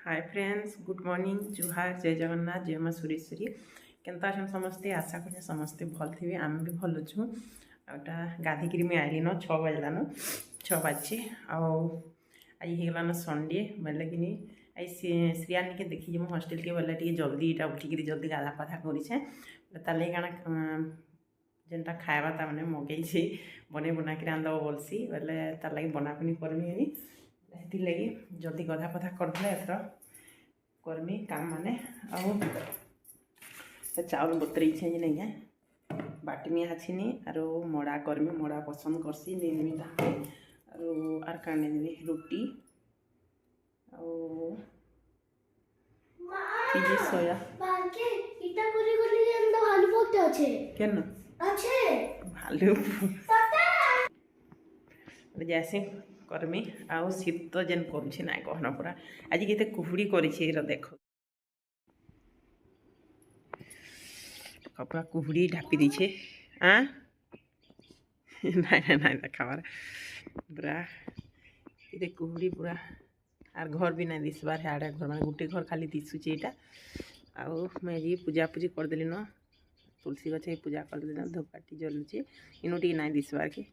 Hi friends, good morning, जुहार, जय जगन्नाथ, जय माँ सुरेश्वरी। केनता अच्छे समस्ते? आशा करें समस्ते भल थे। आम भी भल अच्छु। आटा गाधिकी मुझे आइली न 6 बजलान 6 बाजे आईगलान संडे बोले कि आई श्रियानी के देखी मो हस्टेल के बोले जल्दी इटा उठिक जल्दी गाधा पाधा करे तार काण जेनटा खावा ता मैंने मगेचे बने बुना कि रांधब बोलसी बोले तार लगे बनाबुनी करमी से लगी जल्दी गधा पधा करदे एथर करमी काम माने चाउल बतरई छे नहीं बाटमी आछिनी आरो मड़ा करमी मड़ा पसंद करसी नेमी आर काने देवी रोटी पिजी सोया बाके इटा करी करी एंदा भालू पक्ते আছে কেন আছে भालू जैसे करमी आउ शीत जेन करुछि ना कहना पूरा आज केते कुहुड़ी करिछि र देखो कपड़ा कुहुड़ी ढापी दीछे हाँ ना देखाबार पूरा ये कुहुड़ी पूरा आर घर भी ना दिसबार है आड़े घर माने गोटे घर खाली दिशुचे यहाँ आउ मैं पूजा पूजी करदेली न तुलसी गछ पूजा करदेली न धूपकाठी जलुचे इनु टी ना दिसबार के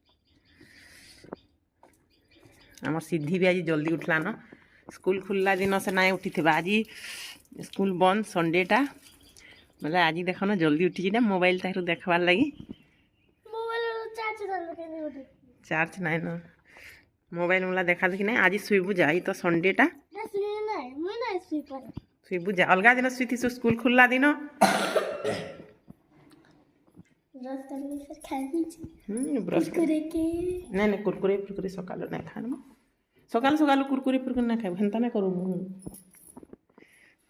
आम सिद्धि भी आज जल्दी उठला न स्कूल खुलला दिन से ना उठी थे आज स्कूल बंद संडेटा मतलब आज देख न जल्दी उठी ना मोबाइल तार देखबार लगी चार्ज ना न मोबाइल मुला देखा देखी ना आज शुबू जा तो संडेटा शुबू जा अलग दिन शुई स्कूल खुलला दिन ब्रश ना ना कुरकुरे फुरकुरे सकाल ना खान सकाल सकाल कुरकुरे फुरकुरे ना खाए हेन्ता ना करूँ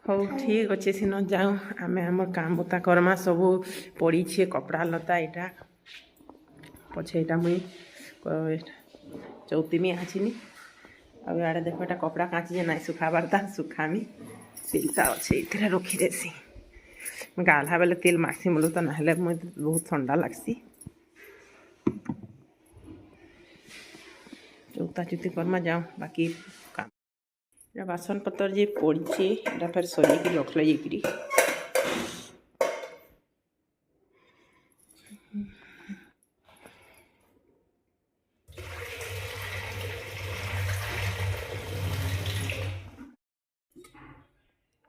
हो ठीक अच्छे सीन जाऊँ आम आम काम बता करमा सब पड़ी कपड़ा लता यहाँ पछे यहाँ मुई चौतीमी आछिनी आड़े देख एटा कपड़ा काची जे ना सुखाबार था सुखामी तेलटा अच्छे ये रखीदेसी गाधा बेले तेल माखसी बोलो तो ना मत बहुत ठंडा लगसी चौता चुती करमा जाऊँ बाकी काम बासन पतर जे पड़ी फिर सजाई रख ली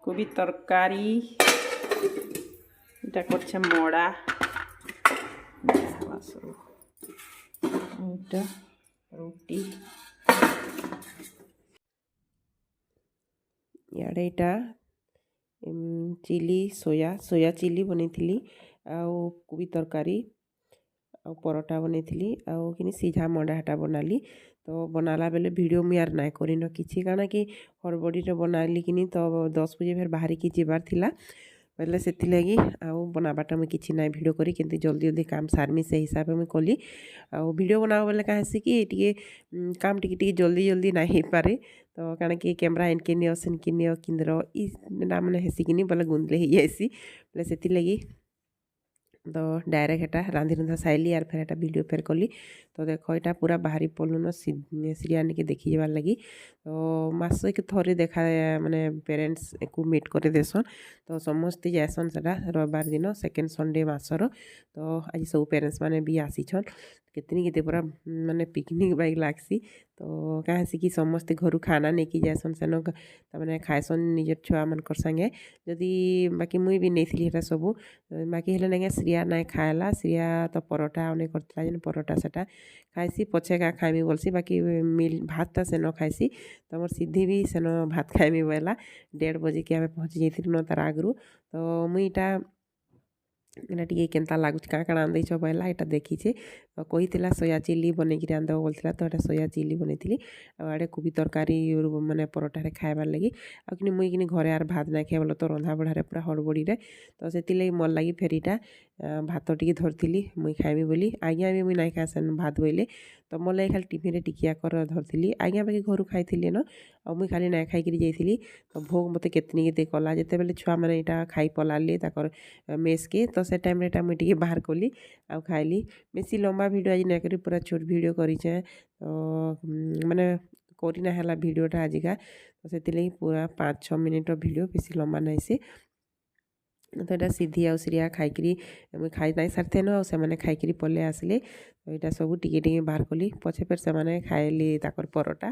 कोबी तरकारी এটা করছে মড়া এটা রুটি ইয়াড়ে এটা चिली सोया चिली बनई आउ कोबी तरकारी आउ परोटा बनई आउ कि सीझा मंडा हटा बनाली तो बनाला बेले वीडियो मुझे यार ना करन कि काना कि हड़बड़ी बनाली कि तो 10 बजे फिर बाहर की जीवार थिला बोले से लगी आउ बनाबाटा मुझे किसी ना भिड करी केमती जल्दी जल्दी काम सारमी से हिसाब से मुझे कली आउ भिड बनाओ बोले कहाँ कि काम टी जल्दी जल्दी ना हो पारे तो कारण कि कैमरा इनके नियो सेनके नियो किंदर ना मैंने हेसिकिनी बोले गुंदले ही जासी बोले से लगी तो डायरेक्ट एटा रांधि रुंधा साइली यार फिर एटा वीडियो फेर कली तो देख यहाँ पूरा बाहरी पलुन श्रियानी के देखी जाबार लगी तो मास के थोड़े देखा माने पेरेंट्स को मीट कर देसन तो समस्ते जासन से रविवार दिन सेकेंड संडे मासर तो आज सब पेरेंट्स माने भी आसीछन केतनी पूरा माने पिकनिक बाइक लागसी तो कहाँ कि समस्ते घर खाना नहीं कि जासन सेन मैंने खाएसन निजर छुआ मन संगे जदि बाकी मुई भी नहीं थी सब बाकी हेले नहीं श्रिया ना खाएला श्रिया तो परोटा उन्हें करता जेन परोटा सेटा खाइसी पछे का खाइमी बोलसी बाकी मिल भात सेन खाइसी तो मोर सिद्धि भी सेन भात खाइमी बोला 1:30 बजे के आम पहुँची जाइलु न तार आगु तो मुईटा एना टी केनता लगुच क्या क्या रांधेछ बोला यहाँ देखीचे तो कही सोया चिली बनईक रांधब बोलता तो यहाँ सोया चिली बनई आड़े कोबी तरकारी माने परोटा खाइबार लगी आनी मुई कि घरे यार भात ना खाए बोलो तो रंधा बढ़ारे पूरा हड़बड़ी तो से मोर लगी फेर इटा भात टी धरती मुई खाइमी बोली आज्ञा भी मुई ना खाए भात बोले तो मोर लगे खाली टिफिन टिकिया कर धरती आज्ञा बाकी घर खाई न और मुई खाली ना खाई जाइली तो भोग मत केतनी केते कला जिते बेले छुआ मैंने यहाँ खाई पलारे मेस के तो से टाइम मुझे बाहर कली आउ खाइली बेसी लंबा वीडियो आज ना करी पूरा छोट वीडियो करें तो माने କରିନା ହେଲା ଭିଡ଼ିଓଟା ଆଜିକା ତ ସେଥିଲାଗି ପୁରା 5-6 ମିନିଟ୍ର ଭିଡ଼ିଓ ବେଶୀ ଲମ୍ବା ନାହିଁ ସେ ତ ଏଇଟା ସିଧି ଆଉ ଶ୍ରିୟା ଖାଇକିରି ମୁଇଁ ଖାଇ ନାଇଁ ସାରିଥେନ ଆଉ ସେମାନେ ଖାଇକିରି ପଲେଇ ଆସିଲେ ତ ଏଇଟା ସବୁ ଟିକେ ଟିକେ ବାହାର କଲି ପଛେ ଫେର୍ ସେମାନେ ଖାଇଲି ତାଙ୍କର ପରଟା